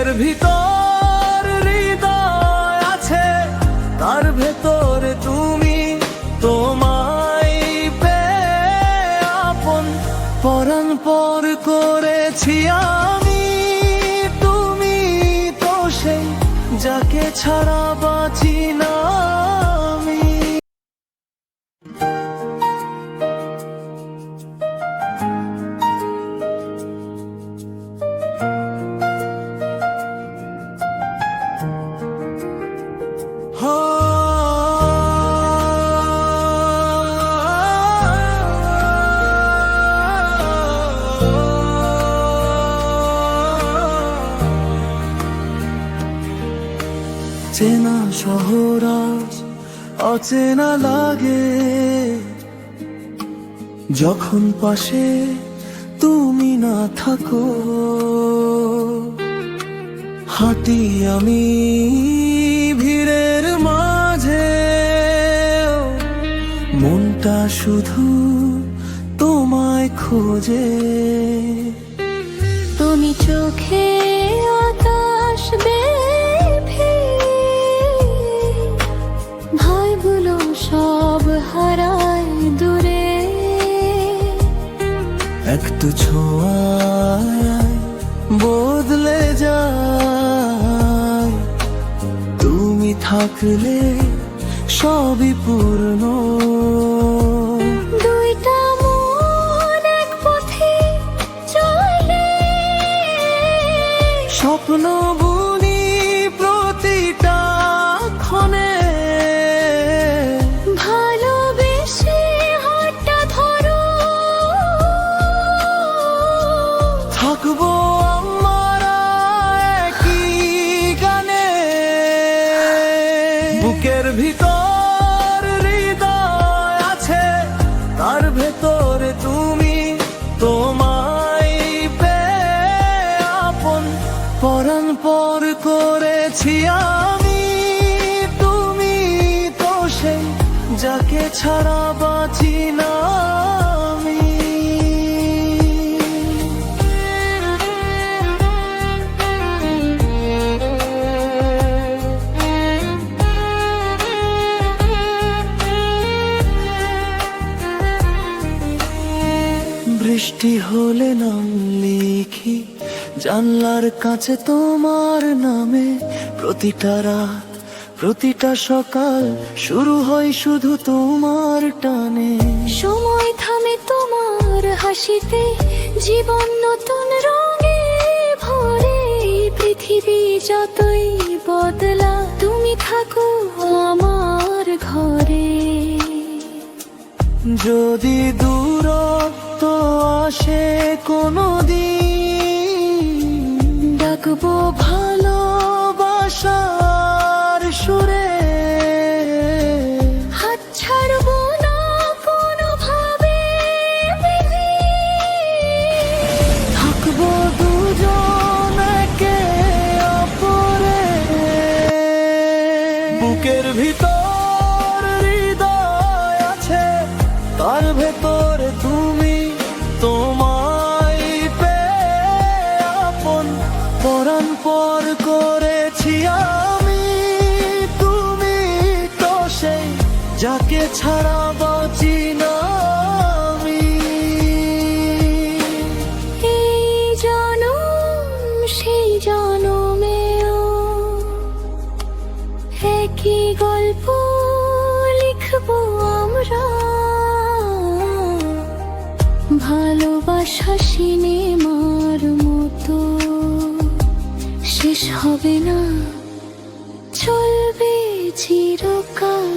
বুকের ভিতর হৃদয় আছে, তার ভেতরে তুমি, তোমায় পেয়ে আপন পরাণ পর করেছি আমি। তুমি তো সেই যাকে ছাড়া বাঁচি না আমি। চেনা শহর আজ অচেনা লাগে, যখন পাশে তুমি না থাকো। হাঁটি আমি ভিড়ের মাঝে, মনটা শুধু তোমায় খোঁজে। তুমি চোখে আকাশ ভয়গুলো সব হারায় দূরে। একটু ছোঁয়ায় বদলে যায়, তুমি থাকলে সবই পূর্ণ। দুইটা মন এক পথে চলে, স্বপ্ন বুনি প্রতিটা ক্ষণে। ভালোবেসে হাতটা ধরো, থাকবো আমরা একই গানে। বুকের ভিতর হৃদয় আছে, তার ভেতরে তুমি, তোমায় পেয়ে আপন পরাণ পর করেছি আমি। তুমি তো সেই যাকে ছাড়া বাঁচি না আমি। বৃষ্টি হলে নাম লিখি জানলার কাছে তোমার নামে। প্রতিটা রাত প্রতিটা সকাল শুরু হয় শুধু তোমার টানে। সময় থামে তোমার হাসিতে, জীবন নতুন রঙে ভরে। পৃথিবী যতই বদলা, তুমি থাকো আমার ঘরে। যদি দূরত্ব আসে কোনোদিন, ডাকবো ভালোবাসার সুরে। হাত ছাড়বো না কোনোভাবে, থাকবো দুজন একে অপরে। বুকের ভিতর হৃদয় আছে, তার ভেতরে তুমি, তোমায় পেয়ে আপন পরাণ পর করেছি আমি। তুমি তো সেই যাকে ছাড়া বাঁচি না আমি। এই জনম সেই জনমেও একই গল্প লিখবো আমরা। ভালোবাসা সিনেমার মতো শেষ হবে না, চলবে চিরকাল।